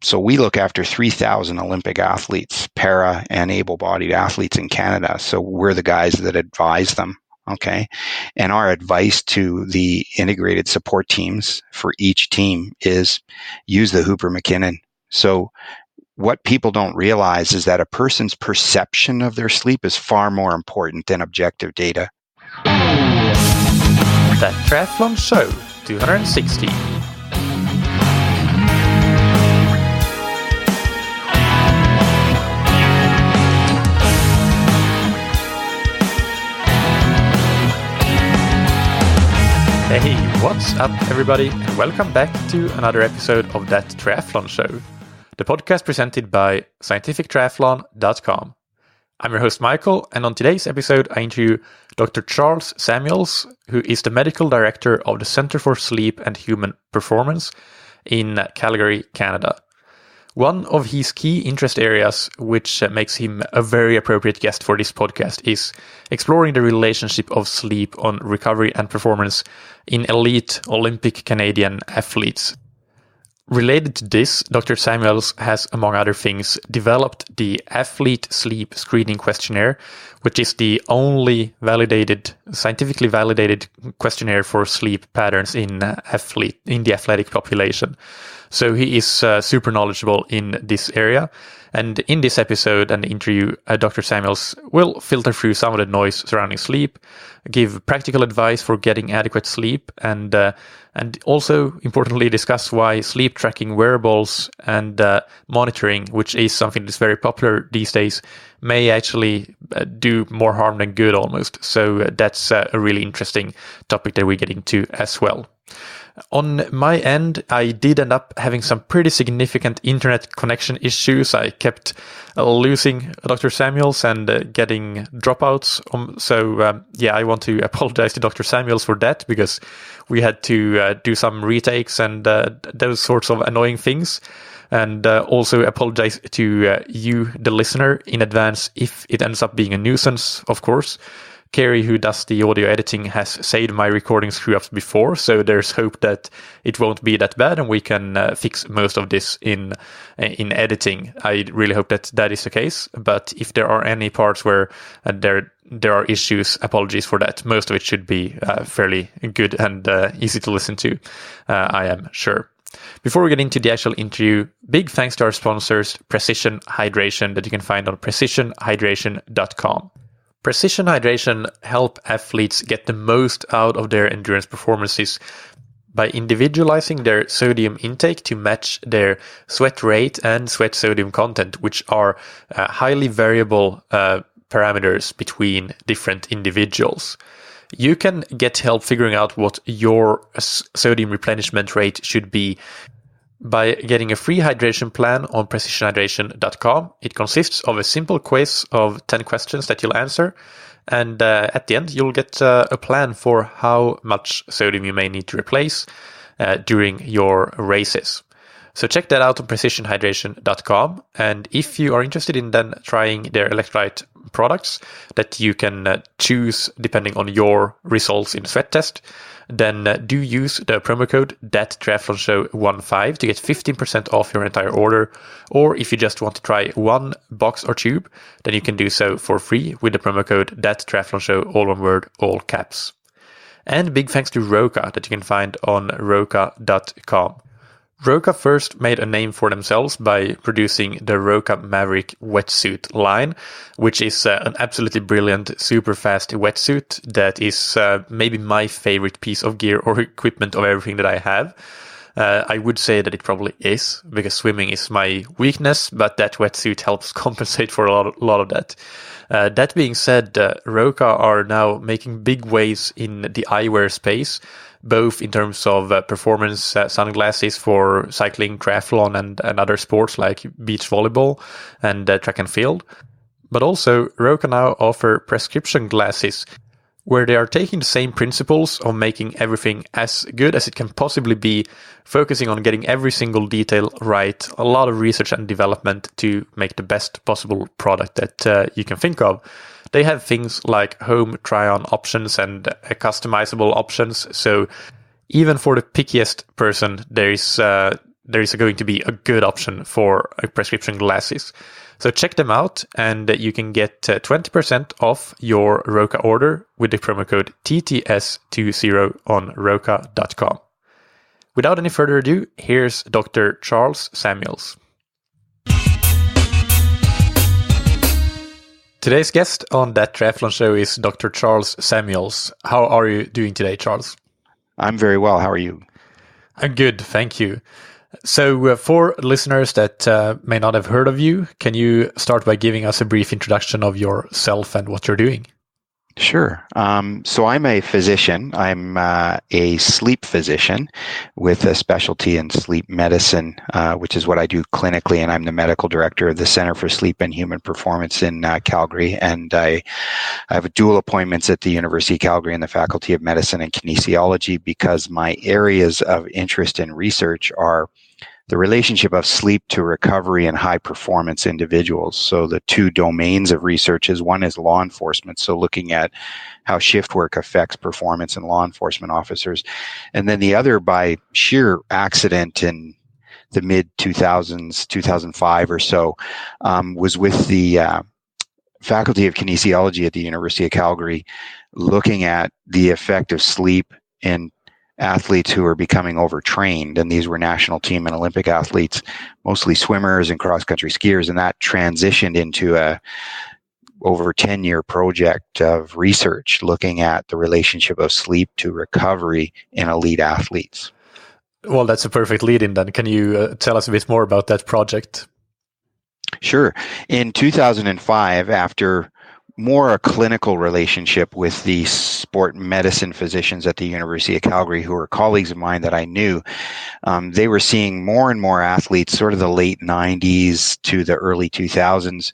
So we look after 3,000 Olympic athletes, para and able-bodied athletes in Canada. So we're the guys that advise them. Okay. And our advice to the integrated support teams for each team is use the Hooper McKinnon. So what people don't realize is that a person's perception of their sleep is far more important than objective data. That Triathlon Show 260. Hey, what's up everybody, and welcome back to another episode of That Triathlon Show, the podcast presented by scientifictriathlon.com. I'm your host Michael, and on today's episode I interview Dr. Charles Samuels, who is the medical director of the Center for Sleep and Human Performance in Calgary, Canada. One of his key interest areas, which makes him a very appropriate guest for this podcast, is exploring the relationship of sleep on recovery and performance in elite Olympic Canadian athletes. Related to this, Dr. Samuels has, among other things, developed the Athlete Sleep Screening Questionnaire, which is the only scientifically validated questionnaire for sleep patterns in the athletic population. So he is super knowledgeable in this area. And in this episode and interview, Dr. Samuels will filter through some of the noise surrounding sleep, give practical advice for getting adequate sleep, and also, importantly, discuss why sleep tracking wearables and monitoring, which is something that's very popular these days, may actually do more harm than good almost. So that's a really interesting topic that we get into as well. On my end, I did end up having some pretty significant internet connection issues. I kept losing Dr. Samuels and getting dropouts. I want to apologize to Dr. Samuels for that, because we had to do some retakes and those sorts of annoying things. And also apologize to you, the listener, in advance if it ends up being a nuisance, of course. Carrie, who does the audio editing, has saved my recording screw-ups before, so there's hope that it won't be that bad and we can fix most of this in editing. I really hope that is the case, but if there are any parts where there are issues, apologies for that. Most of it should be fairly good and easy to listen to, I am sure. Before we get into the actual interview, big thanks to our sponsors, Precision Hydration, that you can find on precisionhydration.com. Precision Hydration help athletes get the most out of their endurance performances by individualizing their sodium intake to match their sweat rate and sweat sodium content, which are highly variable parameters between different individuals. You can get help figuring out what your sodium replenishment rate should be by getting a free hydration plan on precisionhydration.com. It consists of a simple quiz of 10 questions that you'll answer. And at the end, you'll get a plan for how much sodium you may need to replace during your races. So check that out on precisionhydration.com. And if you are interested in then trying their electrolyte products that you can choose depending on your results in the sweat test, then do use the promo code THATTRIATHLONSHOW15 to get 15% off your entire order. Or if you just want to try one box or tube, then you can do so for free with the promo code THATTRIATHLONSHOW, all one word, all caps. And big thanks to Roka that you can find on roka.com. Roka first made a name for themselves by producing the Roka Maverick wetsuit line, which is an absolutely brilliant, super fast wetsuit that is maybe my favorite piece of gear or equipment of everything that I have. I would say that it probably is, because swimming is my weakness, but that wetsuit helps compensate for a lot of that. That being said, Roka are now making big waves in the eyewear space, both in terms of performance sunglasses for cycling, triathlon, and other sports like beach volleyball and track and field. But also, Roka now offer prescription glasses, where they are taking the same principles of making everything as good as it can possibly be, focusing on getting every single detail right, a lot of research and development to make the best possible product that you can think of. They have things like home try-on options and customizable options. So even for the pickiest person, there is there is going to be a good option for prescription glasses. So check them out, and you can get 20% off your Roka order with the promo code TTS20 on roka.com. Without any further ado, here's Dr. Charles Samuels. Today's guest on That Triathlon Show is Dr. Charles Samuels. How are you doing today, Charles? I'm very well. How are you? I'm good, thank you. So for listeners that may not have heard of you, can you start by giving us a brief introduction of yourself and what you're doing? Sure. So I'm a physician. I'm a sleep physician with a specialty in sleep medicine, which is what I do clinically, and I'm the medical director of the Center for Sleep and Human Performance in Calgary. And I have dual appointments at the University of Calgary in the Faculty of Medicine and Kinesiology because my areas of interest in research are the relationship of sleep to recovery and high performance individuals. So the two domains of research is one is law enforcement. So looking at how shift work affects performance in law enforcement officers. And then the other, by sheer accident in the mid 2000s, 2005 or so, was with the Faculty of Kinesiology at the University of Calgary, looking at the effect of sleep in athletes who are becoming overtrained. And these were national team and Olympic athletes, mostly swimmers and cross-country skiers. And that transitioned into a over 10-year project of research looking at the relationship of sleep to recovery in elite athletes. Well, that's a perfect lead-in then. Can you tell us a bit more about that project? Sure. In 2005, after more a clinical relationship with the sport medicine physicians at the University of Calgary, who were colleagues of mine that I knew. They were seeing more and more athletes, sort of the late 90s to the early 2000s,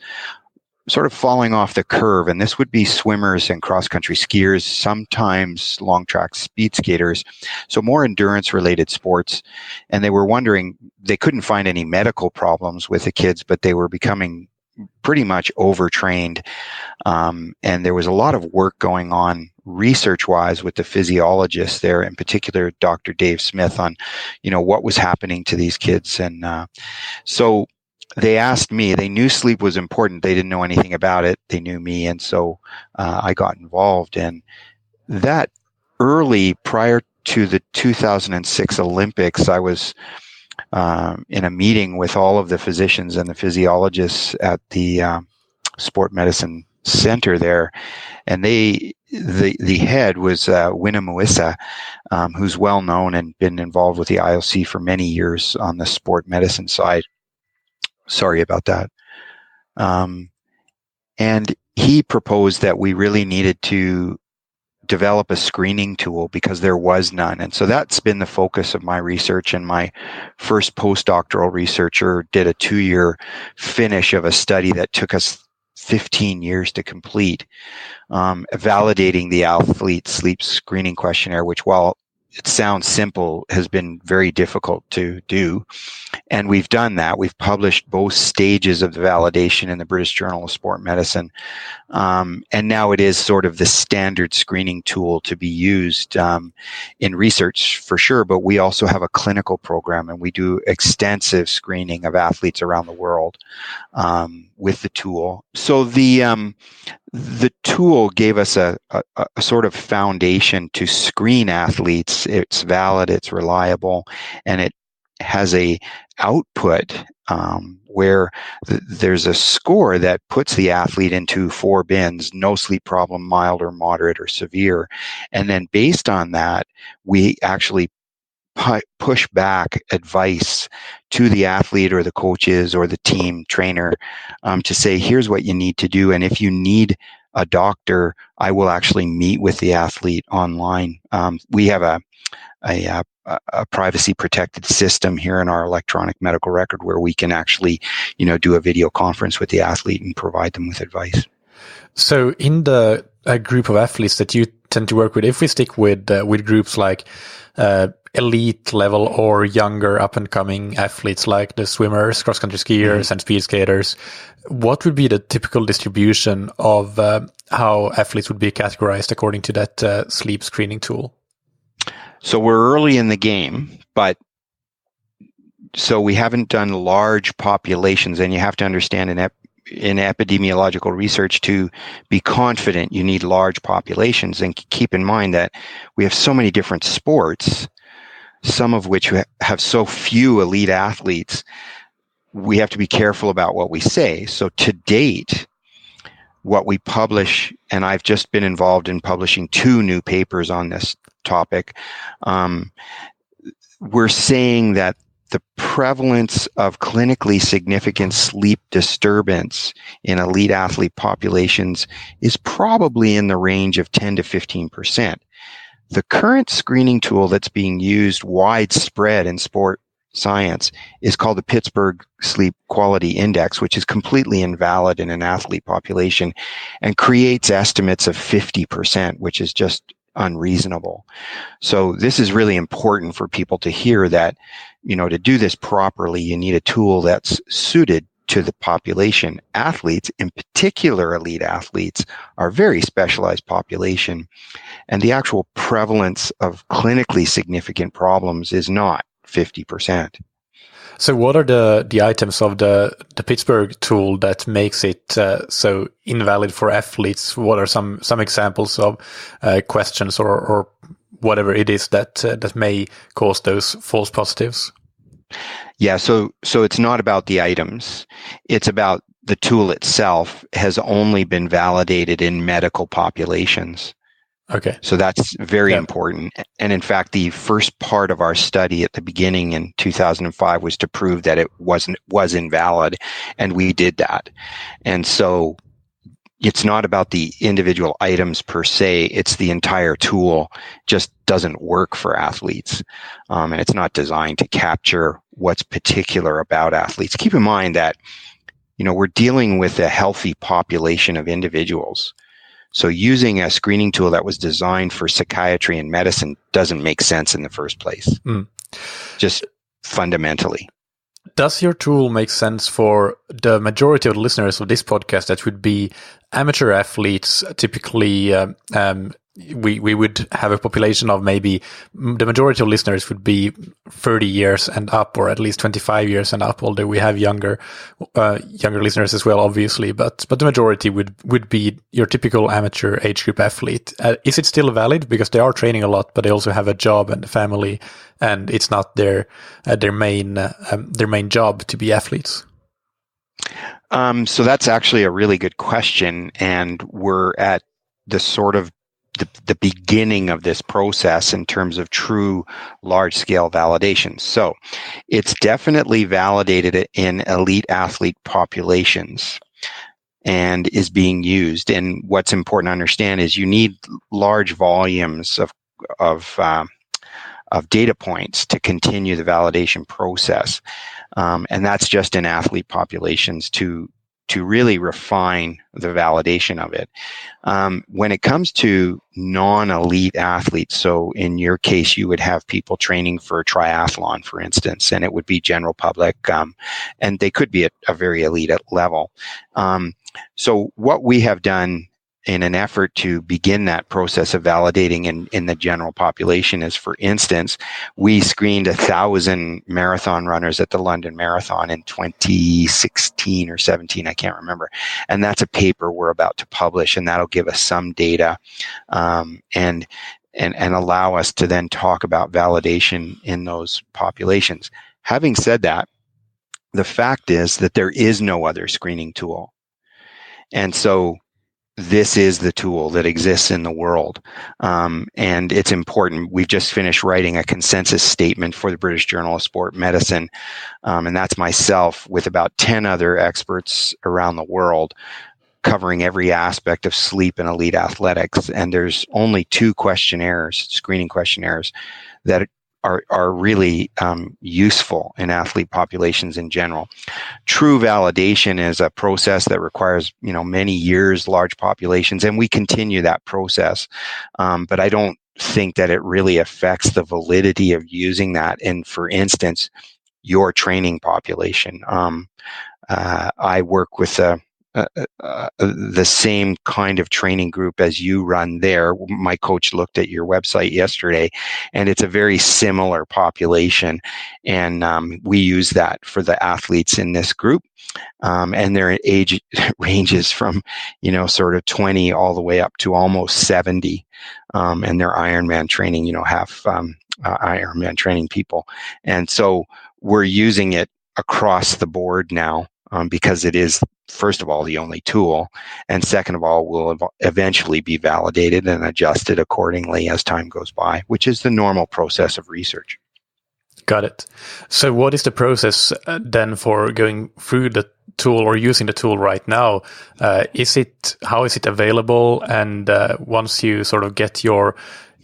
sort of falling off the curve. And this would be swimmers and cross-country skiers, sometimes long-track speed skaters, so more endurance-related sports. And they were wondering, they couldn't find any medical problems with the kids, but they were becoming pretty much overtrained. And there was a lot of work going on research-wise with the physiologists there, in particular, Dr. Dave Smith, on, what was happening to these kids. And so they asked me, they knew sleep was important. They didn't know anything about it. They knew me. And so I got involved. And that early, prior to the 2006 Olympics, I was in a meeting with all of the physicians and the physiologists at the sport medicine center there, and the head was Winna Muissa, who's well known and been involved with the IOC for many years on the sport medicine side. Sorry about that. And he proposed that we really needed to develop a screening tool because there was none. And so that's been the focus of my research. And my first postdoctoral researcher did a 2-year finish of a study that took us 15 years to complete, validating the athlete sleep screening questionnaire, which, while it sounds simple, has been very difficult to do. And we've done that. We've published both stages of the validation in the British Journal of Sport Medicine. And now it is sort of the standard screening tool to be used in research for sure, but we also have a clinical program and we do extensive screening of athletes around the world with the tool. So the tool gave us a sort of foundation to screen athletes. It's valid, it's reliable, and it has a output where there's a score that puts the athlete into 4 bins: no sleep problem, mild or moderate or severe. And then based on that, we actually push back advice to the athlete or the coaches or the team trainer to say, here's what you need to do. And if you need a doctor, I will actually meet with the athlete online. We have a privacy protected system here in our electronic medical record where we can actually, do a video conference with the athlete and provide them with advice. So in the group of athletes that you tend to work with, if we stick with groups like elite level or younger up and coming athletes like the swimmers, cross-country skiers, and speed skaters, what would be the typical distribution of how athletes would be categorized according to that sleep screening tool? So we're early in the game, but so we haven't done large populations, and you have to understand in epidemiological research, to be confident, you need large populations. And keep in mind that we have so many different sports, some of which have so few elite athletes. We have to be careful about what we say. So to date, what we publish, and I've just been involved in publishing 2 new papers on this topic, we're saying that the prevalence of clinically significant sleep disturbance in elite athlete populations is probably in the range of 10 to 15%. The current screening tool that's being used widespread in sport science is called the Pittsburgh Sleep Quality Index, which is completely invalid in an athlete population and creates estimates of 50%, which is just unreasonable. So this is really important for people to hear that, to do this properly, you need a tool that's suited to the population. Athletes, in particular elite athletes, are a very specialized population, and the actual prevalence of clinically significant problems is not 50%. So what are the items of the Pittsburgh tool that makes it so invalid for athletes? What are some examples of questions or whatever it is that may cause those false positives? Yeah, so it's not about the items. It's about the tool itself has only been validated in medical populations. Okay. So that's very important. And in fact, the first part of our study at the beginning in 2005 was to prove that it was invalid, and we did that. And so it's not about the individual items per se, it's the entire tool just doesn't work for athletes. And it's not designed to capture what's particular about athletes. Keep in mind that, we're dealing with a healthy population of individuals. So using a screening tool that was designed for psychiatry and medicine doesn't make sense in the first place, just fundamentally. Does your tool make sense for the majority of the listeners of this podcast that would be amateur athletes? Typically, we would have a population of maybe the majority of listeners would be 30 years and up, or at least 25 years and up, although we have younger listeners as well, obviously, but the majority would be your typical amateur age group athlete. Is it still valid? Because they are training a lot, but they also have a job and a family, and it's not their main job to be athletes. So that's actually a really good question, and we're at the sort of the beginning of this process in terms of true large-scale validation. So it's definitely validated in elite athlete populations and is being used. And what's important to understand is you need large volumes of data points to continue the validation process. And that's just in athlete populations to really refine the validation of it. When it comes to non-elite athletes, so in your case, you would have people training for a triathlon, for instance, and it would be general public, and they could be at a very elite level. So what we have done in an effort to begin that process of validating in the general population is, for instance, we screened 1,000 marathon runners at the London Marathon in 2016 or 17, I can't remember. And that's a paper we're about to publish, and that'll give us some data and allow us to then talk about validation in those populations. Having said that, the fact is that there is no other screening tool. And so this is the tool that exists in the world. And it's important. We've just finished writing a consensus statement for the British Journal of Sport Medicine. And that's myself with about 10 other experts around the world covering every aspect of sleep and elite athletics. And there's only 2 screening questionnaires that are really useful in athlete populations in general. True validation is a process that requires, many years, large populations, and we continue that process. But I don't think that it really affects the validity of using that in, for instance, your training population. I work with a the same kind of training group as you run there. My coach looked at your website yesterday, and it's a very similar population. And we use that for the athletes in this group. And their age ranges from, sort of 20 all the way up to almost 70. And they're Ironman training, half Ironman training people. And so we're using it across the board now. Because it is, first of all, the only tool, and second of all, will eventually be validated and adjusted accordingly as time goes by, which is the normal process of research. Got it. So what is the process then for going through the tool or using the tool right now? How is it available? And once you sort of get your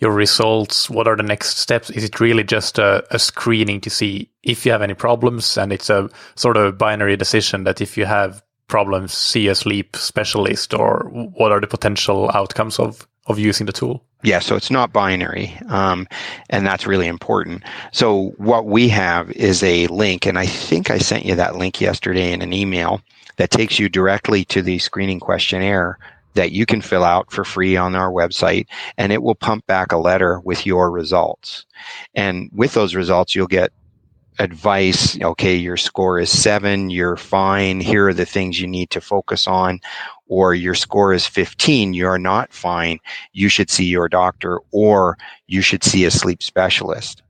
results, what are the next steps? Is it really just a screening to see if you have any problems? And it's a sort of binary decision that if you have problems, see a sleep specialist, or what are the potential outcomes of using the tool? Yeah, so it's not binary, and that's really important. So what we have is a link, and I think I sent you that link yesterday in an email that takes you directly to the screening questionnaire that you can fill out for free on our website, and it will pump back a letter with your results. And with those results, you'll get advice. Okay, your score is 7, you're fine, here are the things you need to focus on. Or your score is 15, you're not fine, you should see your doctor, or you should see a sleep specialist.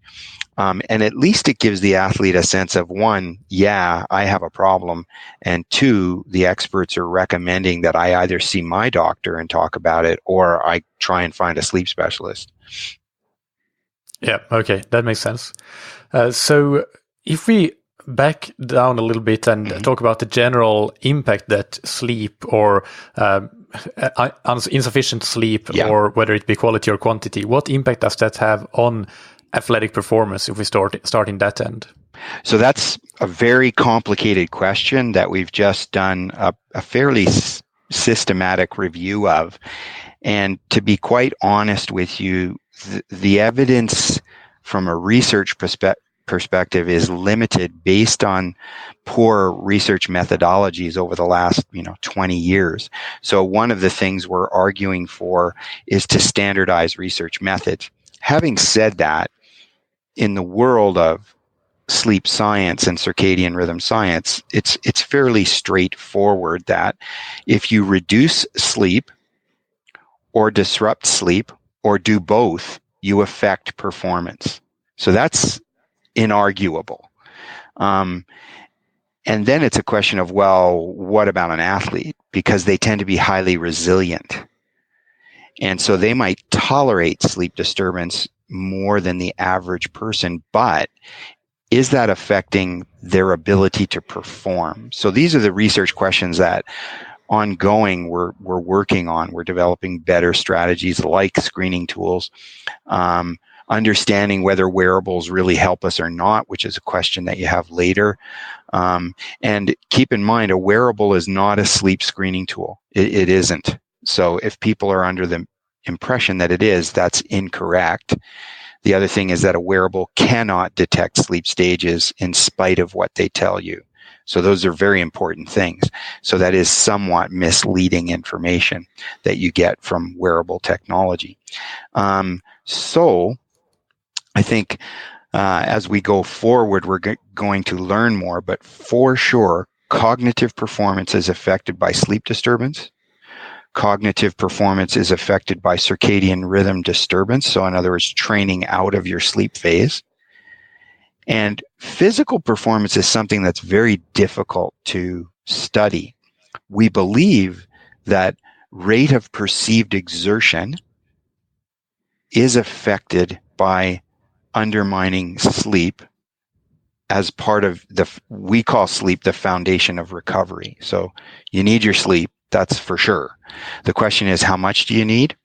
And at least it gives the athlete a sense of, one, yeah, I have a problem, and two, the experts are recommending that I either see my doctor and talk about it, or I try and find a sleep specialist. Yeah, okay, that makes sense. So if we back down a little bit and talk about the general impact that sleep or insufficient sleep, or whether it be quality or quantity, what impact does that have on athletic performance if we start in that end? So that's a very complicated question that we've just done a fairly systematic review of. And to be quite honest with you, the evidence from a research perspective is limited based on poor research methodologies over the last 20 years. So one of the things we're arguing for is to standardize research methods. Having said that, in the world of sleep science and circadian rhythm science, it's fairly straightforward that if you reduce sleep or disrupt sleep or do both, you affect performance. So that's inarguable. And then it's a question of, well, what about an athlete? Because they tend to be highly resilient. And so they might tolerate sleep disturbance more than the average person, but is that affecting their ability to perform? So these are the research questions that ongoing we're working on. We're developing better strategies like screening tools, understanding whether wearables really help us or not, which is a question that you have later. And keep in mind, a wearable is not a sleep screening tool. It isn't. So if people are under the impression that it is, that's incorrect. The other thing is that a wearable cannot detect sleep stages in spite of what they tell you. So those are very important things. So that is somewhat misleading information that you get from wearable technology. So I think as we go forward, we're going to learn more, but for sure, cognitive performance is affected by sleep disturbance. Cognitive performance is affected by circadian rhythm disturbance. So in other words, training out of your sleep phase. And physical performance is something that's very difficult to study. We believe that rate of perceived exertion is affected by undermining sleep as part of we call sleep the foundation of recovery. So you need your sleep, that's for sure. The question is, how much do you need?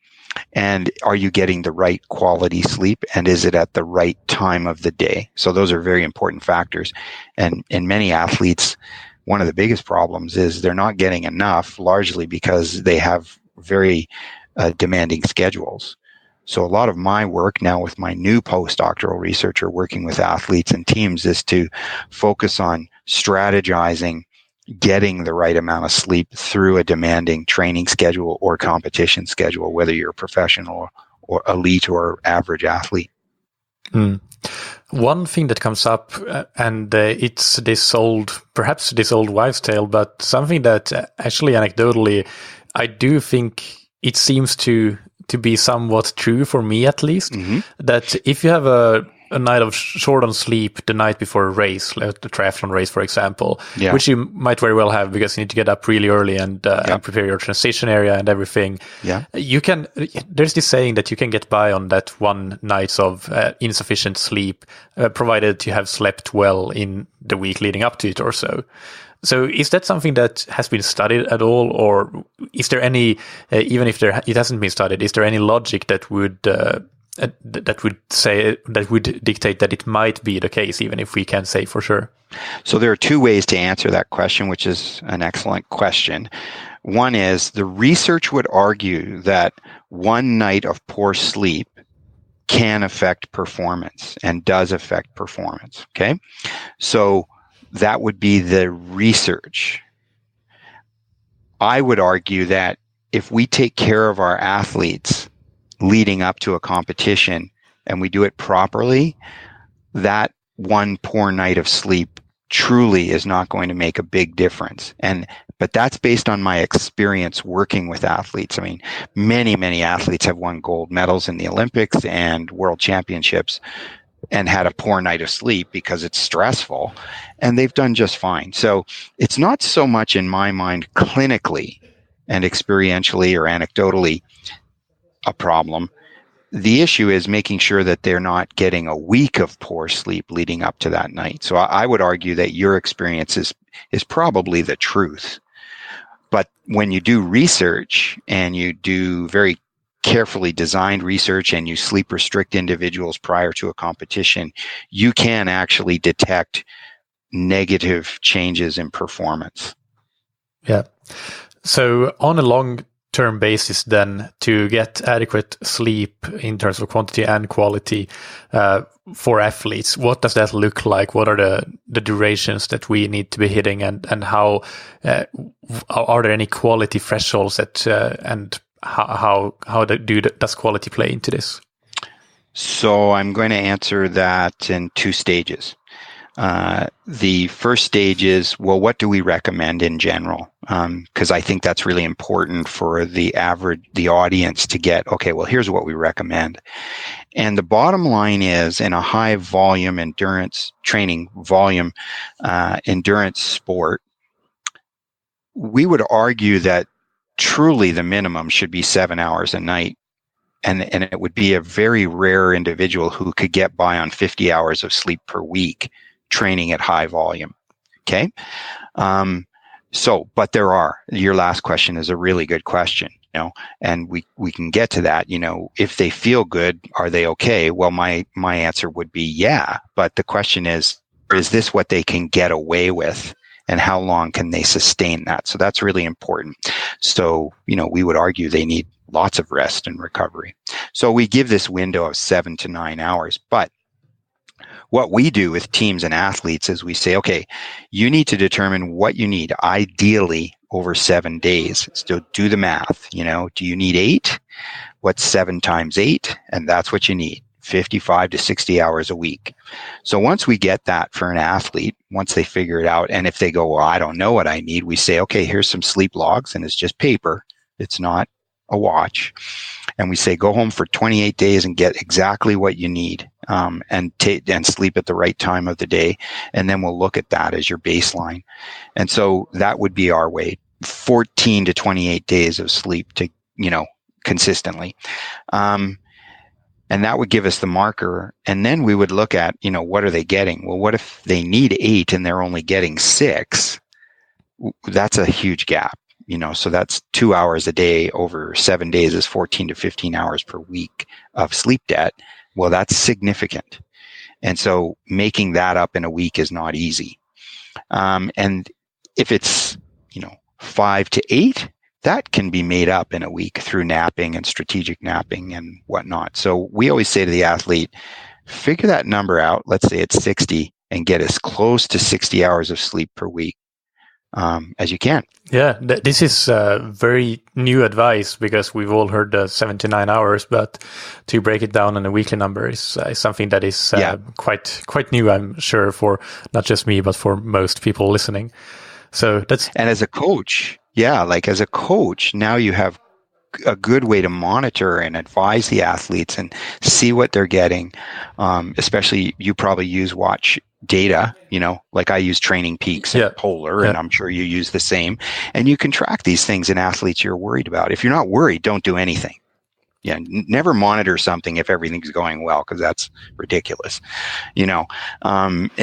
And are you getting the right quality sleep? And is it at the right time of the day? So those are very important factors. And in many athletes, one of the biggest problems is they're not getting enough, largely because they have very demanding schedules. So a lot of my work now with my new postdoctoral researcher working with athletes and teams is to focus on strategizing getting the right amount of sleep through a demanding training schedule or competition schedule, whether you're a professional or elite or average athlete. One thing that comes up, and it's perhaps this old wives' tale, but something that actually anecdotally, I do think it seems to be somewhat true for me at least, that if you have a night of short on sleep the night before a race, like the triathlon race, for example, which you might very well have because you need to get up really early and prepare your transition area and everything. There's this saying that you can get by on that one night of insufficient sleep, provided you have slept well in the week leading up to it or so. So is that something that has been studied at all, or is there any, even if it hasn't been studied, is there any logic that would dictate that it might be the case, even if we can't say for sure? So there are two ways to answer that question, which is an excellent question. One is the research would argue that one night of poor sleep can affect performance and does affect performance. Okay. So that would be the research. I would argue that if we take care of our athletes leading up to a competition and we do it properly, that one poor night of sleep truly is not going to make a big difference. But that's based on my experience working with athletes. I mean, many athletes have won gold medals in the Olympics and world championships and had a poor night of sleep because it's stressful, and they've done just fine. So it's not so much in my mind clinically and experientially or anecdotally a problem. The issue is making sure that they're not getting a week of poor sleep leading up to that night. So I would argue that your experience is probably the truth. But when you do research and you do very carefully designed research and you sleep restrict individuals prior to a competition, you can actually detect negative changes in performance. Yeah. So on a long-term basis then, to get adequate sleep in terms of quantity and quality for athletes, what does that look like? What are the durations that we need to be hitting, and how are there any quality thresholds that and how does quality play into this? So I'm going to answer that in two stages. The first stage is, well, what do we recommend in general? Because I think that's really important for the audience to get, okay, well, here's what we recommend. And the bottom line is, in a high volume endurance training, endurance sport, we would argue that truly the minimum should be 7 hours a night. And it would be a very rare individual who could get by on 50 hours of sleep per week training at high volume. Okay. But there are, your last question is a really good question, and we can get to that. If they feel good, are they okay? Well, my answer would be yeah. But the question is this what they can get away with? And how long can they sustain that? So that's really important. So, we would argue they need lots of rest and recovery. So we give this window of 7 to 9 hours. But what we do with teams and athletes is we say, okay, you need to determine what you need, ideally over 7 days. So do the math. Do you need 8? What's 7 times 8? And that's what you need. 55 to 60 hours a week. So once we get that for an athlete, once they figure it out, and if they go, well, I don't know what I need, we say, okay, here's some sleep logs, and it's just paper. It's not a watch. And we say, go home for 28 days and get exactly what you need, and sleep at the right time of the day. And then we'll look at that as your baseline. And so that would be our way, 14 to 28 days of sleep to, consistently. And that would give us the marker. And then we would look at, what are they getting? Well, what if they need 8 and they're only getting 6? That's a huge gap, so that's 2 hours a day over 7 days is 14 to 15 hours per week of sleep debt. Well, that's significant. And so making that up in a week is not easy. And if it's, 5 to 8, that can be made up in a week through napping and strategic napping and whatnot. So we always say to the athlete, figure that number out. Let's say it's 60 and get as close to 60 hours of sleep per week. as you can. Yeah, this is very new advice, because we've all heard the 79 hours, but to break it down on a weekly number is something that is quite new, I'm sure, for not just me, but for most people listening. So and as a coach, as a coach, now you have a good way to monitor and advise the athletes and see what they're getting. Especially, you probably use watch data, like I use Training Peaks and Polar, and I'm sure you use the same. And you can track these things in athletes you're worried about. If you're not worried, don't do anything. Never monitor something if everything's going well, because that's ridiculous. You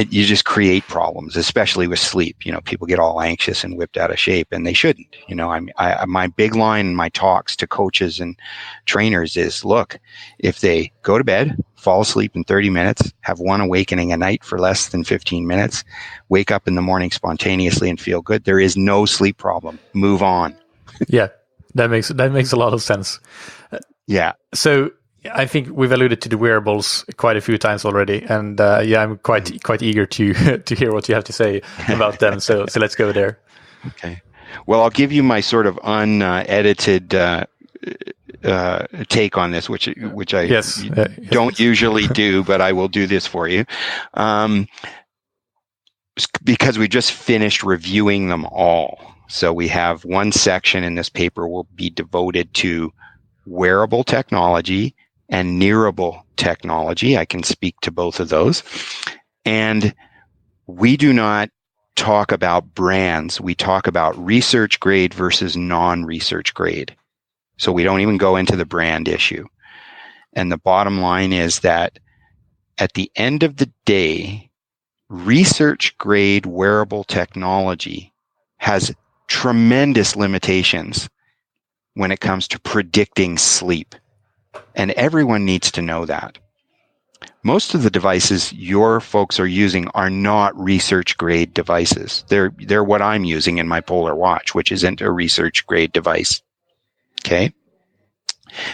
just create problems, especially with sleep. People get all anxious and whipped out of shape, and they shouldn't. My big line in my talks to coaches and trainers is, look, if they go to bed, fall asleep in 30 minutes, have one awakening a night for less than 15 minutes, wake up in the morning spontaneously and feel good, there is no sleep problem. Move on. Yeah, that makes a lot of sense. Yeah. So I think we've alluded to the wearables quite a few times already, and I'm quite eager to hear what you have to say about them. So let's go there. Okay. Well, I'll give you my sort of unedited take on this, which I don't usually do, but I will do this for you, because we just finished reviewing them all. So we have one section in this paper will be devoted to wearable technology and nearable technology. I can speak to both of those. And we do not talk about brands. We talk about research grade versus non-research grade. So we don't even go into the brand issue. And the bottom line is that at the end of the day, research grade wearable technology has tremendous limitations when it comes to predicting sleep. And everyone needs to know that. Most of the devices your folks are using are not research grade devices. They're what I'm using in my Polar watch, which isn't a research grade device. Okay?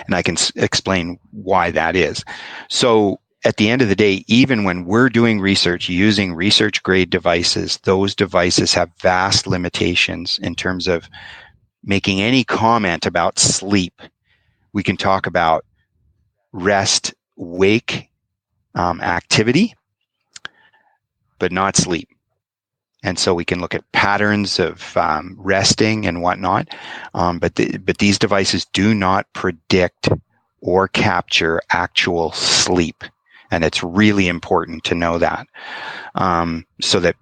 And I can explain why that is. So at the end of the day, even when we're doing research using research grade devices, those devices have vast limitations in terms of making any comment about sleep. We can talk about rest, wake activity, but not sleep. And so we can look at patterns of resting and whatnot, but these devices do not predict or capture actual sleep. And it's really important to know that, so that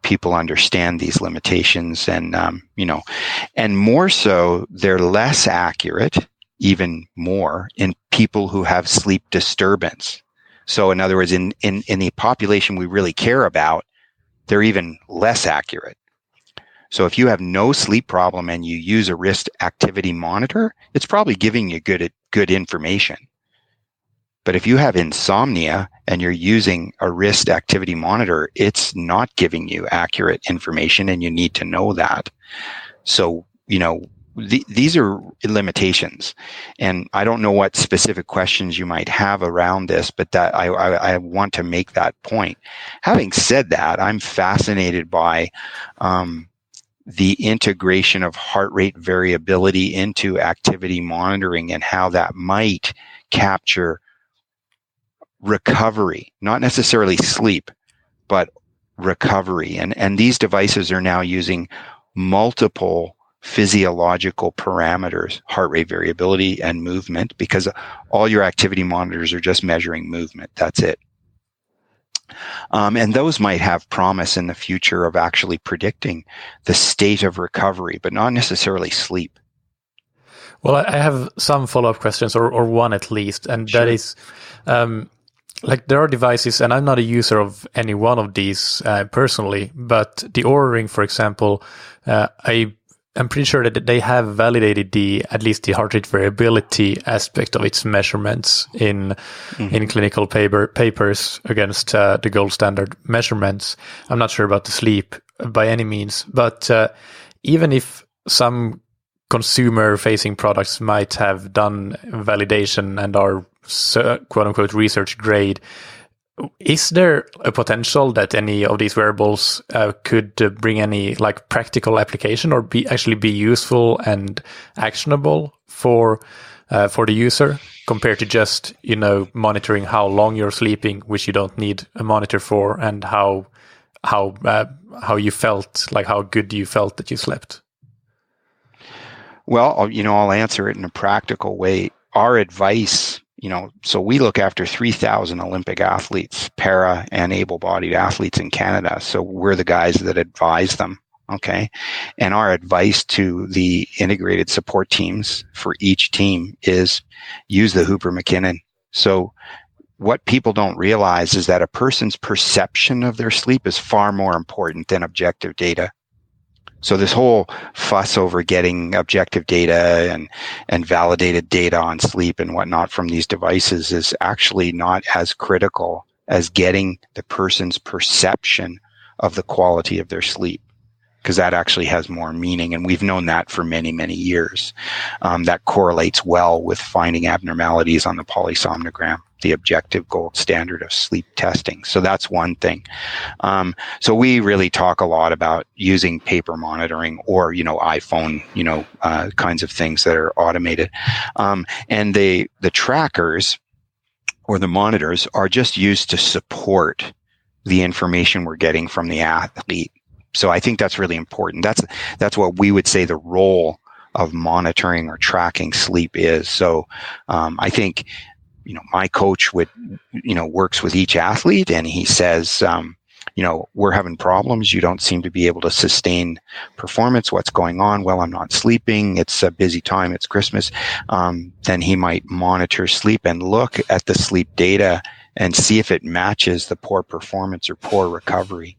people understand these limitations, and and more so, they're less accurate, even more, in people who have sleep disturbance. So in other words, in the population we really care about, they're even less accurate. So if you have no sleep problem and you use a wrist activity monitor, it's probably giving you good information. But if you have insomnia and you're using a wrist activity monitor, it's not giving you accurate information, and you need to know that. So, these are limitations. And I don't know what specific questions you might have around this, but that I want to make that point. Having said that, I'm fascinated by the integration of heart rate variability into activity monitoring, and how that might capture recovery, not necessarily sleep, but recovery. And these devices are now using multiple physiological parameters, heart rate variability and movement, because all your activity monitors are just measuring movement. That's it. And those might have promise in the future of actually predicting the state of recovery, but not necessarily sleep. Well, I have some follow-up questions, or one at least, and Sure. that is, there are devices, and I'm not a user of any one of these personally, but the Oura Ring, for example, I'm pretty sure that they have validated at least the heart rate variability aspect of its measurements in clinical papers against the gold standard measurements. I'm not sure about the sleep by any means, but even if some consumer-facing products might have done validation and are quote-unquote research grade, Is there a potential that any of these wearables could bring any like practical application or actually be useful and actionable for the user compared to just monitoring how long you're sleeping, which you don't need a monitor for, and how you felt, like how good you felt that you slept? Well, I'll answer it in a practical way. Our advice, so we look after 3,000 Olympic athletes, para and able-bodied athletes in Canada. So we're the guys that advise them. Okay. And our advice to the integrated support teams for each team is use the Hooper McKinnon. So what people don't realize is that a person's perception of their sleep is far more important than objective data. So this whole fuss over getting objective data and validated data on sleep and whatnot from these devices is actually not as critical as getting the person's perception of the quality of their sleep, because that actually has more meaning. And we've known that for many, many years. That correlates well with finding abnormalities on the polysomnogram, the objective gold standard of sleep testing. So that's one thing. So we really talk a lot about using paper monitoring or, iPhone, kinds of things that are automated. And the trackers or the monitors are just used to support the information we're getting from the athlete. So I think that's really important. That's what we would say the role of monitoring or tracking sleep is. So I think, my coach works with each athlete and he says, we're having problems. You don't seem to be able to sustain performance. What's going on? Well, I'm not sleeping. It's a busy time. It's Christmas. Then he might monitor sleep and look at the sleep data and see if it matches the poor performance or poor recovery.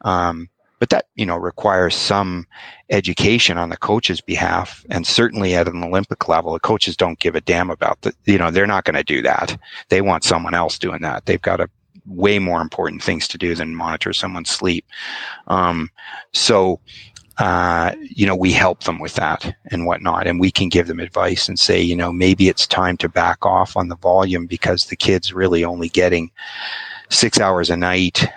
But that, requires some education on the coach's behalf. And certainly at an Olympic level, the coaches don't give a damn about they're not going to do that. They want someone else doing that. They've got way more important things to do than monitor someone's sleep. So we help them with that and whatnot. And we can give them advice and say, maybe it's time to back off on the volume because the kid's really only getting 6 hours a night.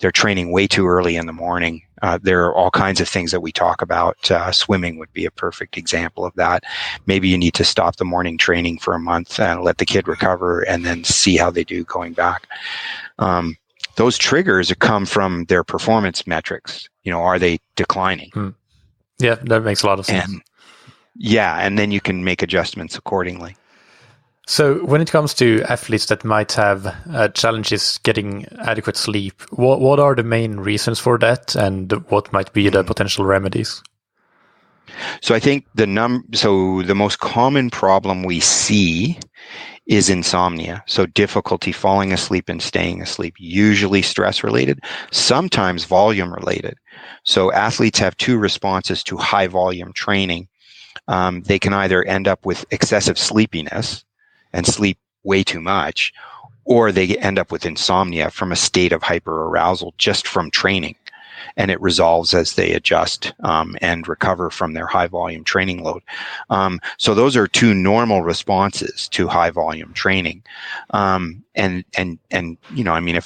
They're training way too early in the morning. There are all kinds of things that we talk about. Swimming would be a perfect example of that. Maybe you need to stop the morning training for a month and let the kid recover and then see how they do going back. Those triggers come from their performance metrics. Are they declining? Yeah, that makes a lot of sense. And then you can make adjustments accordingly. So when it comes to athletes that might have challenges getting adequate sleep, what are the main reasons for that and what might be the potential remedies? So I think the most common problem we see is insomnia. So difficulty falling asleep and staying asleep, usually stress related, sometimes volume related. So athletes have two responses to high volume training. They can either end up with excessive sleepiness and sleep way too much, or they end up with insomnia from a state of hyperarousal just from training. And it resolves as they adjust and recover from their high volume training load. So those are two normal responses to high volume training. If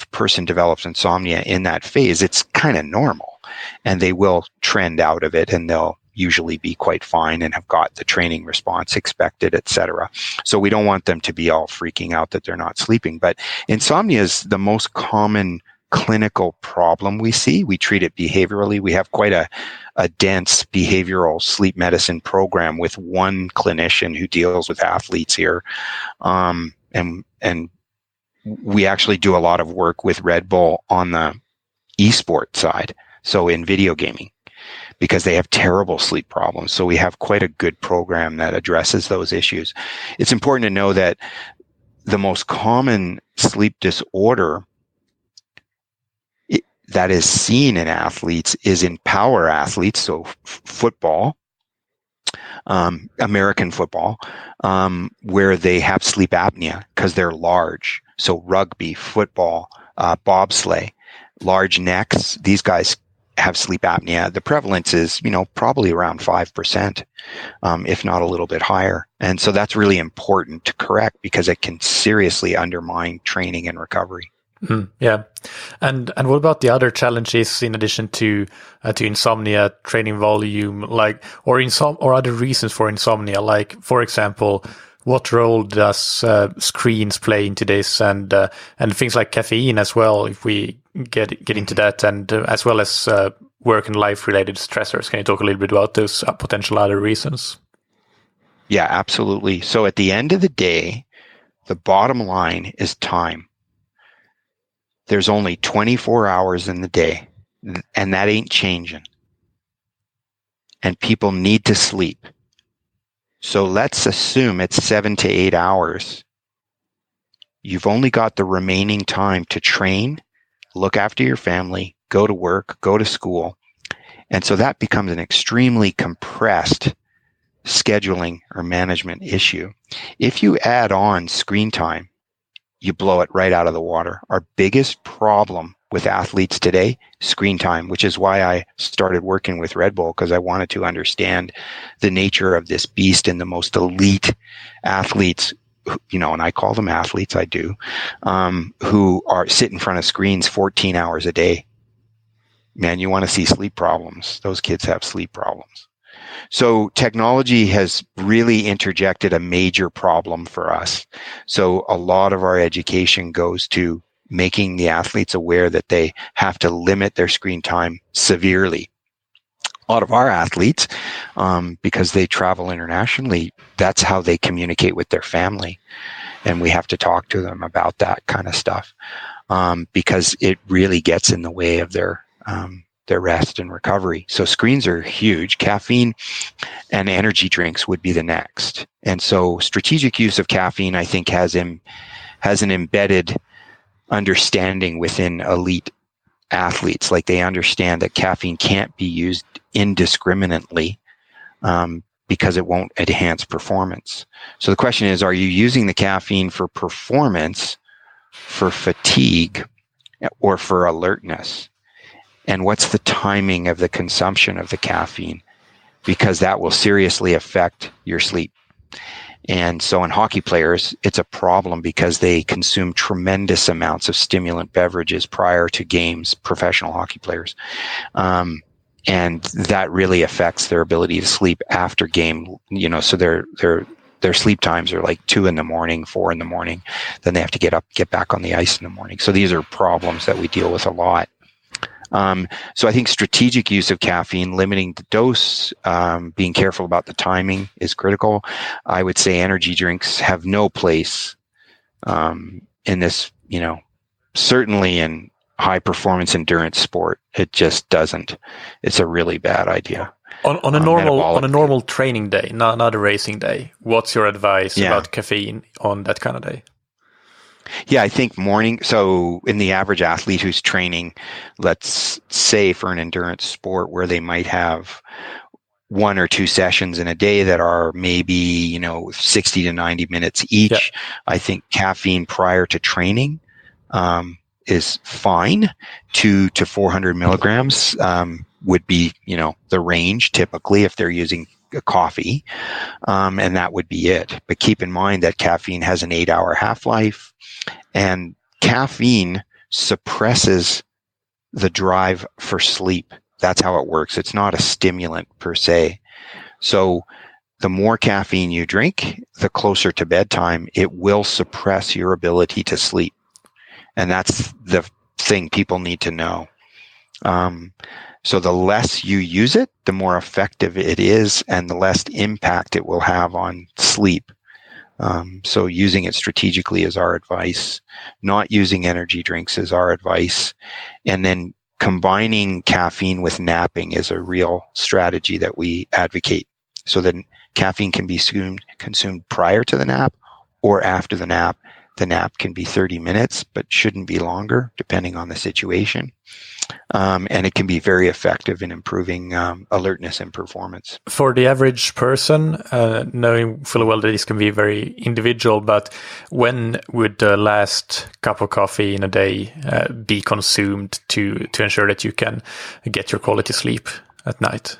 a person develops insomnia in that phase, it's kind of normal and they will trend out of it and they'll usually be quite fine and have got the training response expected, etc. So we don't want them to be all freaking out that they're not sleeping. But insomnia is the most common clinical problem we see. We treat it behaviorally. We have quite a dense behavioral sleep medicine program with one clinician who deals with athletes here. And we actually do a lot of work with Red Bull on the esport side. So in video gaming, because they have terrible sleep problems. So we have quite a good program that addresses those issues. It's important to know that the most common sleep disorder that is seen in athletes is in power athletes, so football, American football, where they have sleep apnea because they're large. So rugby, football, bobsleigh, large necks, these guys have sleep apnea. The prevalence is, probably around 5%, if not a little bit higher. And so that's really important to correct because it can seriously undermine training and recovery. Yeah, and what about the other challenges in addition to insomnia, training volume, like or other reasons for insomnia? Like, for example, what role does screens play into this, and things like caffeine as well? If we get into that, and as well as work and life related stressors, can you talk a little bit about those potential other reasons? Yeah, absolutely. So at the end of the day, the bottom line is time. There's only 24 hours in the day, and that ain't changing. And people need to sleep. So let's assume it's 7 to 8 hours. You've only got the remaining time to train, look after your family, go to work, go to school. And so that becomes an extremely compressed scheduling or management issue. If you add on screen time, you blow it right out of the water. Our biggest problem with athletes today, screen time, which is why I started working with Red Bull, because I wanted to understand the nature of this beast in the most elite athletes, and I call them athletes, I do, who are sit in front of screens 14 hours a day. Man, you want to see sleep problems. Those kids have sleep problems. So technology has really interjected a major problem for us. So a lot of our education goes to making the athletes aware that they have to limit their screen time severely. A lot of our athletes, because they travel internationally, that's how they communicate with their family. And we have to talk to them about that kind of stuff, because it really gets in the way of their rest and recovery. So screens are huge. Caffeine and energy drinks would be the next. And so strategic use of caffeine, I think, has an embedded understanding within elite athletes. Like, they understand that caffeine can't be used indiscriminately, because it won't enhance performance. So the question is, are you using the caffeine for performance, for fatigue, or for alertness? And what's the timing of the consumption of the caffeine? Because that will seriously affect your sleep. And so in hockey players, it's a problem because they consume tremendous amounts of stimulant beverages prior to games, professional hockey players. And that really affects their ability to sleep after game. So their sleep times are like 2 a.m, 4 a.m. Then they have to get back on the ice in the morning. So these are problems that we deal with a lot. So I think strategic use of caffeine, limiting the dose, being careful about the timing is critical. I would say energy drinks have no place in this, certainly in high performance endurance sport. It just doesn't. It's a really bad idea. On a normal training day, not a racing day, what's your advice about caffeine on that kind of day? Yeah, I think morning. So in the average athlete who's training, let's say for an endurance sport where they might have 1 or 2 sessions in a day that are maybe, 60 to 90 minutes each. Yeah. I think caffeine prior to training is fine. 200 to 400 milligrams would be, the range typically if they're using a coffee. And that would be it. But keep in mind that caffeine has an 8-hour half-life. And caffeine suppresses the drive for sleep. That's how it works. It's not a stimulant per se. So the more caffeine you drink, the closer to bedtime, it will suppress your ability to sleep. And that's the thing people need to know. So the less you use it, the more effective it is, and the less impact it will have on sleep. So using it strategically is our advice. Not using energy drinks is our advice. And then combining caffeine with napping is a real strategy that we advocate. So that caffeine can be consumed prior to the nap or after the nap. The nap can be 30 minutes, but shouldn't be longer, depending on the situation. And it can be very effective in improving alertness and performance. For the average person, knowing fully well that this can be very individual, but when would the last cup of coffee in a day be consumed to ensure that you can get your quality sleep at night?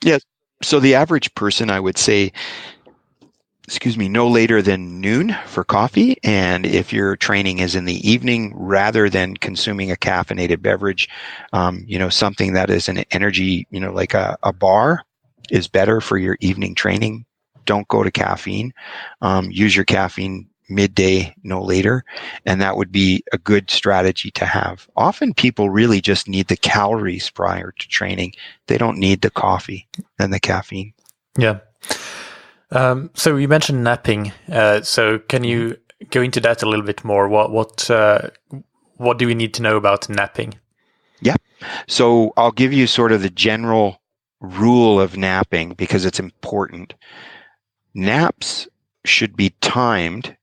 Yes. So the average person, I would say, no later than noon for coffee. And if your training is in the evening, rather than consuming a caffeinated beverage, something that is an energy, like a bar is better for your evening training. Don't go to caffeine. Use your caffeine midday, no later. And that would be a good strategy to have. Often people really just need the calories prior to training. They don't need the coffee and the caffeine. Yeah. So you mentioned napping. So can you go into that a little bit more? What do we need to know about napping? Yeah. So I'll give you sort of the general rule of napping because it's important. Naps should be timed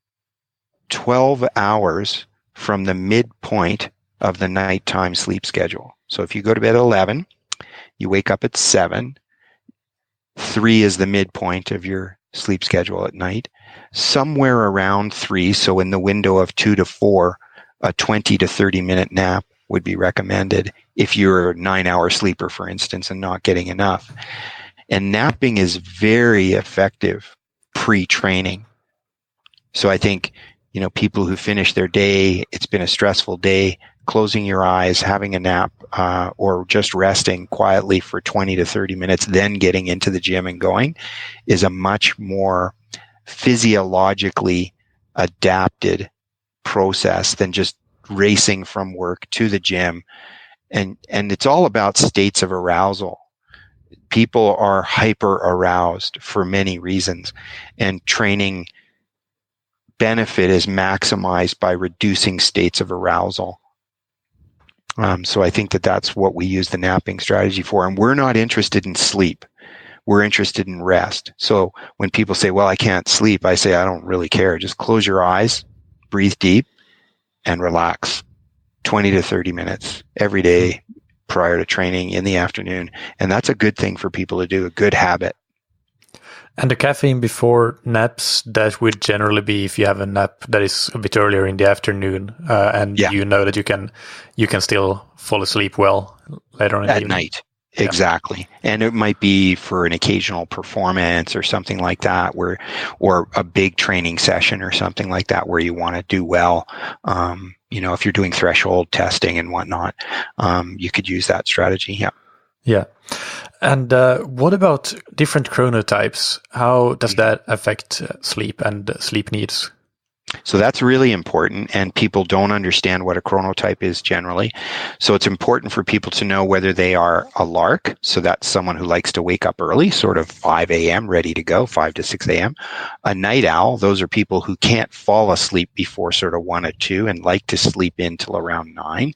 12 hours from the midpoint of the nighttime sleep schedule. So if you go to bed at 11, you wake up at 7, 3 is the midpoint of your sleep schedule at night. Somewhere around 3, so in the window of 2 to 4, a 20 to 30 minute nap would be recommended if you're a 9-hour sleeper, for instance, and not getting enough. And napping is very effective pre-training. So I think, people who finish their day, it's been a stressful day, closing your eyes, having a nap, or just resting quietly for 20 to 30 minutes, then getting into the gym and going is a much more physiologically adapted process than just racing from work to the gym. And it's all about states of arousal. People are hyper aroused for many reasons, and training benefit is maximized by reducing states of arousal. So I think that's what we use the napping strategy for. And we're not interested in sleep. We're interested in rest. So when people say, well, I can't sleep, I say, I don't really care. Just close your eyes, breathe deep, and relax. 20 to 30 minutes every day prior to training in the afternoon. And that's a good thing for people to do, a good habit. And the caffeine before naps, that would generally be if you have a nap that is a bit earlier in the afternoon, and you know that you can still fall asleep well later on in the evening. Night. Exactly. And it might be for an occasional performance or something like that, or a big training session or something like that where you want to do well. If you're doing threshold testing and whatnot, you could use that strategy. Yeah. Yeah. And what about different chronotypes? How does that affect sleep and sleep needs? So that's really important, and people don't understand what a chronotype is generally. So it's important for people to know whether they are a lark, so that's someone who likes to wake up early, sort of 5 a.m., ready to go, 5 to 6 a.m. A night owl, those are people who can't fall asleep before sort of 1 or 2 and like to sleep in till around 9,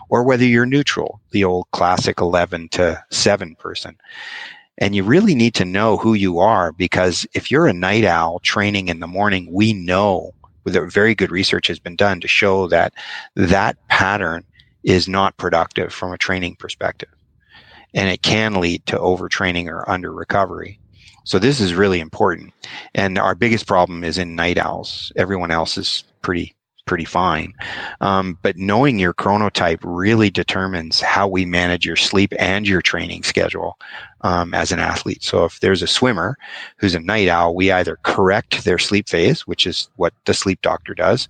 or whether you're neutral, the old classic 11 to 7 person. And you really need to know who you are, because if you're a night owl training in the morning, we know very good research has been done to show that pattern is not productive from a training perspective. And it can lead to overtraining or under recovery. So this is really important. And our biggest problem is in night owls. Everyone else is pretty fine. But knowing your chronotype really determines how we manage your sleep and your training schedule as an athlete. So if there's a swimmer who's a night owl, we either correct their sleep phase, which is what the sleep doctor does,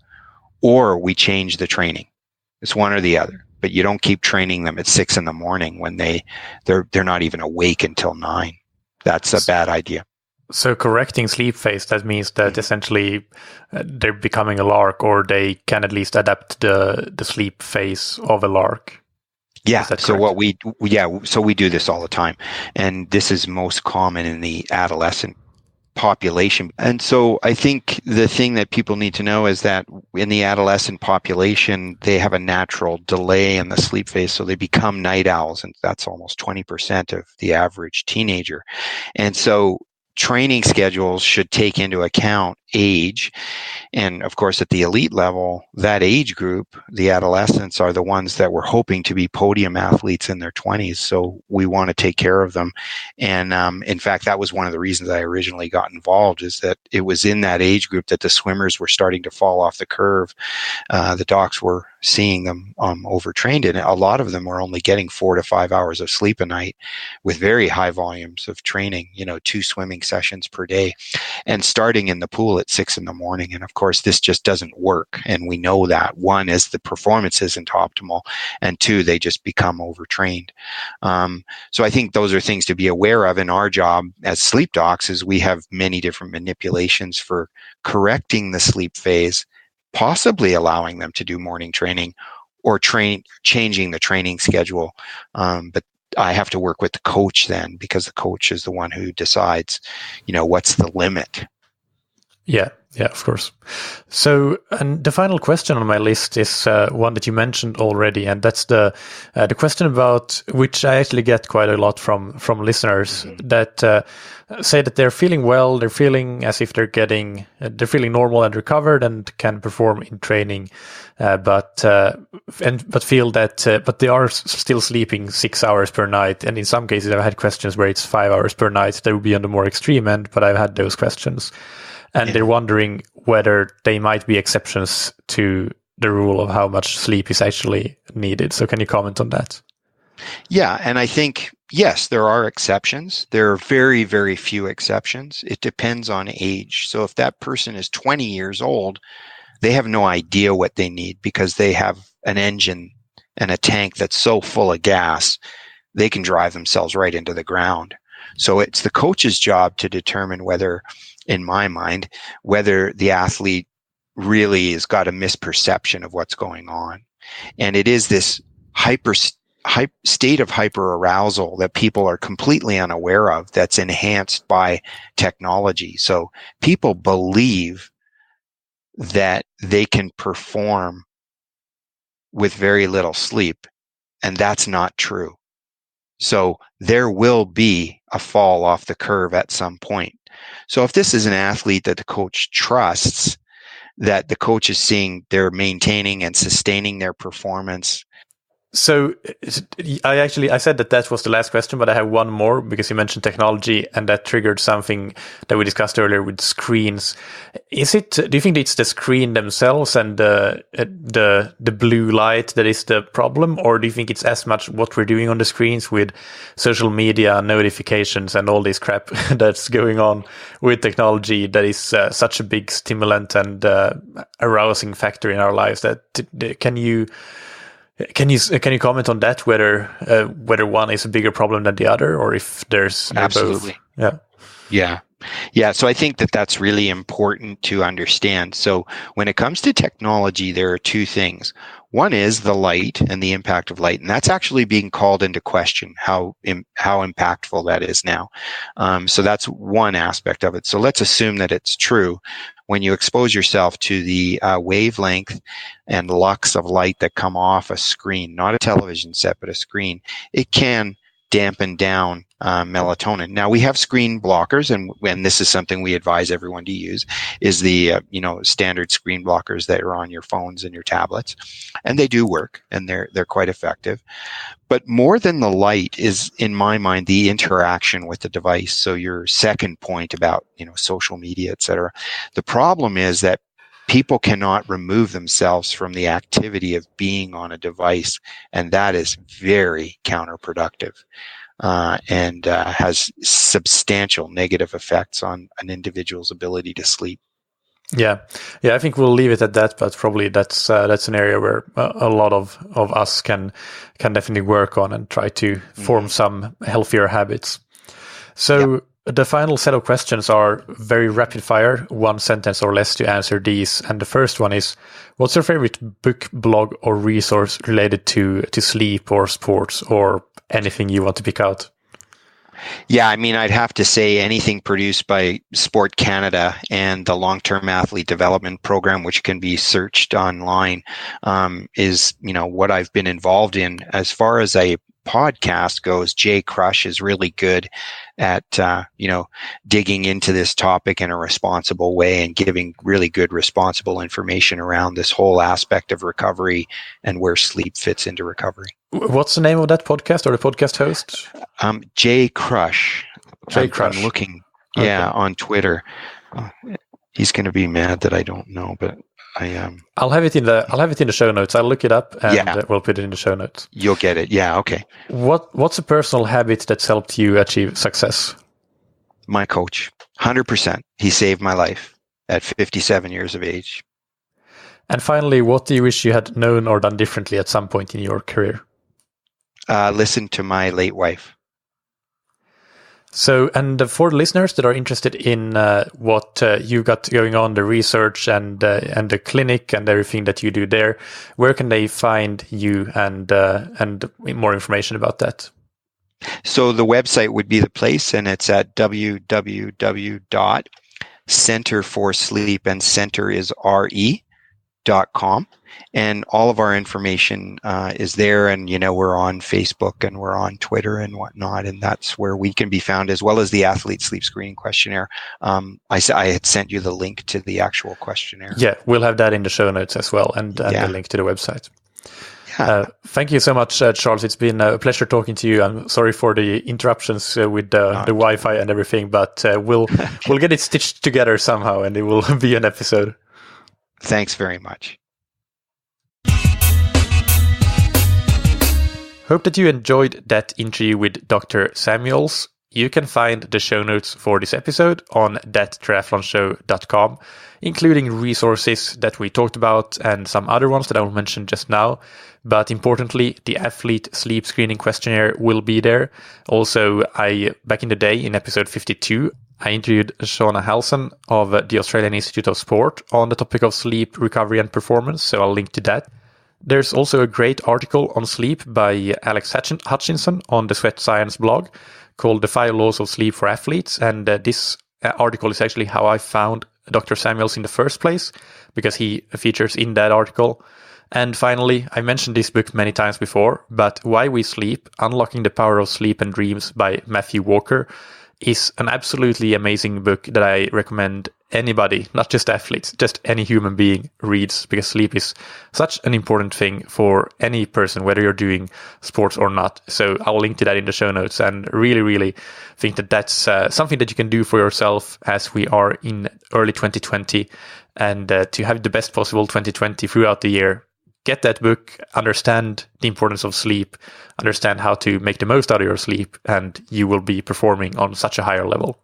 or we change the training. It's one or the other. But you don't keep training them at 6 a.m. when they're not even awake until 9. That's a bad idea. So correcting sleep phase, that means that essentially they're becoming a lark, or they can at least adapt the sleep phase of a lark. Yeah. So we do this all the time. And this is most common in the adolescent population. And so I think the thing that people need to know is that in the adolescent population, they have a natural delay in the sleep phase. So they become night owls, and that's almost 20% of the average teenager. And so training schedules should take into account age. And of course, at the elite level, that age group, the adolescents, are the ones that we're hoping to be podium athletes in their 20s. So we want to take care of them. And in fact, that was one of the reasons I originally got involved, is that it was in that age group that the swimmers were starting to fall off the curve. The docs were seeing them overtrained, and a lot of them were only getting 4 to 5 hours of sleep a night with very high volumes of training, 2 swimming sessions per day, and starting in the pool at 6 in the morning. And of course, this just doesn't work. And we know that. One is the performance isn't optimal, and 2, they just become overtrained. So I think those are things to be aware of. In our job as sleep docs is we have many different manipulations for correcting the sleep phase, possibly allowing them to do morning training or changing the training schedule. But I have to work with the coach then, because the coach is the one who decides, what's the limit. Yeah, of course. So, and the final question on my list is one that you mentioned already, and that's the question about, which I actually get quite a lot from listeners, that say that they're feeling well, they're feeling as if they're feeling normal and recovered and can perform in training, but feel that but they are still sleeping 6 hours per night, and in some cases I've had questions where it's 5 hours per night. That would be on the more extreme end, but I've had those questions. And they're wondering whether they might be exceptions to the rule of how much sleep is actually needed. So can you comment on that? Yeah, and I think, yes, there are exceptions. There are very, very few exceptions. It depends on age. So if that person is 20 years old, they have no idea what they need, because they have an engine and a tank that's so full of gas, they can drive themselves right into the ground. So it's the coach's job to determine whether, in my mind, whether the athlete really has got a misperception of what's going on. And it is this state of hyperarousal that people are completely unaware of, that's enhanced by technology. So people believe that they can perform with very little sleep, and that's not true. So there will be a fall off the curve at some point. So if this is an athlete that the coach trusts, that the coach is seeing they're maintaining and sustaining their performance. So I said that was the last question, but I have one more, because you mentioned technology and that triggered something that we discussed earlier with screens. Do you think it's the screen themselves and the blue light that is the problem, or do you think it's as much what we're doing on the screens with social media, notifications, and all this crap that's going on with technology that is such a big stimulant and arousing factor in our lives? Can you comment on that, whether one is a bigger problem than the other, or if there's absolutely both? Yeah. So I think that's really important to understand. So when it comes to technology, there are 2 things. One is the light and the impact of light, and that's actually being called into question, how impactful that is now. So that's one aspect of it. So let's assume that it's true. When you expose yourself to the wavelength and lux of light that come off a screen, not a television set, but a screen, it can dampen down melatonin. Now, we have screen blockers, and this is something we advise everyone to use, is the standard screen blockers that are on your phones and your tablets, and they do work, and they're quite effective. But more than the light is, in my mind, the interaction with the device. So your second point about social media, etc. The problem is that people cannot remove themselves from the activity of being on a device, and that is very counterproductive and has substantial negative effects on an individual's ability to sleep. Yeah, I think we'll leave it at that. But probably that's an area where a lot of us can definitely work on and try to form some healthier habits. So. The final set of questions are very rapid fire, 1 sentence or less to answer these. And the first one is, what's your favorite book, blog, or resource related to sleep or sports or anything you want to pick out? Yeah, I mean, I'd have to say anything produced by Sport Canada and the Long-Term Athlete Development Program, which can be searched online, is, what I've been involved in. As far as a podcast goes, Jay Crush is really good at, digging into this topic in a responsible way and giving really good, responsible information around this whole aspect of recovery and where sleep fits into recovery. What's the name of that podcast or the podcast host? Jay Crush. Jay Crush. I'm looking, on Twitter. He's going to be mad that I don't know, but I'll have it in the show notes. I'll look it up and we'll put it in the show notes. You'll get it. Yeah. Okay. What's a personal habit that's helped you achieve success? My coach, 100%. He saved my life at 57 years of age. And finally, what do you wish you had known or done differently at some point in your career? Listen to my late wife. So, and for the listeners that are interested in what you got going on, the research and the clinic and everything that you do there, where can they find you and more information about that? So the website would be the place, and it's at www.centerforsleep, and center is RE.com. And all of our information is there, and we're on Facebook and we're on Twitter and whatnot, and that's where we can be found, as well as the Athlete Sleep Screening Questionnaire. I had sent you the link to the actual questionnaire. Yeah, we'll have that in the show notes as well, and the link to the website. Yeah. Thank you so much, Charles. It's been a pleasure talking to you. I'm sorry for the interruptions with the Wi-Fi and everything, but we'll get it stitched together somehow, and it will be an episode. Thanks very much. Hope that you enjoyed that interview with Dr. Samuels. You can find the show notes for this episode on thattriathlonshow.com, including resources that we talked about and some other ones that I will mention just now. But importantly, the Athlete Sleep Screening Questionnaire will be there. Also, back in the day, in episode 52, I interviewed Shauna Halson of the Australian Institute of Sport on the topic of sleep, recovery and performance, so I'll link to that. There's also a great article on sleep by Alex Hutchinson on the Sweat Science blog called The 5 Laws of Sleep for Athletes. And this article is actually how I found Dr. Samuels in the first place, because he features in that article. And finally, I mentioned this book many times before, but Why We Sleep, Unlocking the Power of Sleep and Dreams by Matthew Walker is an absolutely amazing book that I recommend anybody, not just athletes, just any human being reads, because sleep is such an important thing for any person, whether you're doing sports or not. So I'll link to that in the show notes, and really, really think that that's something that you can do for yourself as we are in early 2020, and to have the best possible 2020 throughout the year. Get that book, understand the importance of sleep, understand how to make the most out of your sleep, and you will be performing on such a higher level.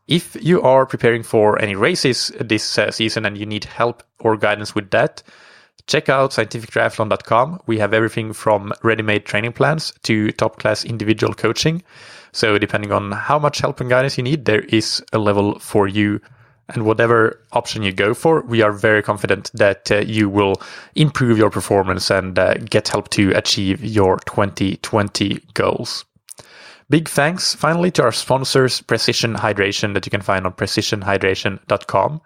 If you are preparing for any races this season and you need help or guidance with that, check out scientifictriathlon.com. We have everything from ready-made training plans to top-class individual coaching. So depending on how much help and guidance you need, there is a level for you. And whatever option you go for, we are very confident that you will improve your performance and get help to achieve your 2020 goals. Big thanks finally to our sponsors, Precision Hydration, that you can find on precisionhydration.com.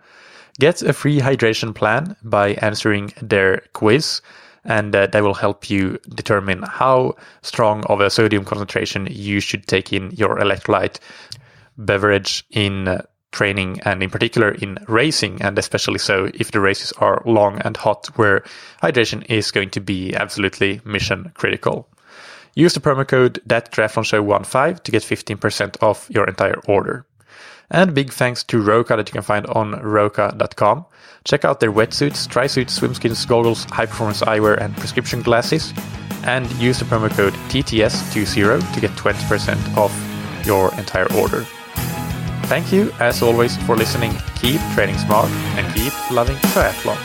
Get a free hydration plan by answering their quiz, and that will help you determine how strong of a sodium concentration you should take in your electrolyte beverage in training, and in particular in racing, and especially so if the races are long and hot, where hydration is going to be absolutely mission critical. Use the promo code ThatTriathlonShow15 to get 15% off your entire order. And big thanks to Roka that you can find on roka.com. Check out their wetsuits, tri-suits, swimskins, goggles, high-performance eyewear, and prescription glasses. And use the promo code TTS20 to get 20% off your entire order. Thank you, as always, for listening. Keep training smart and keep loving triathlon.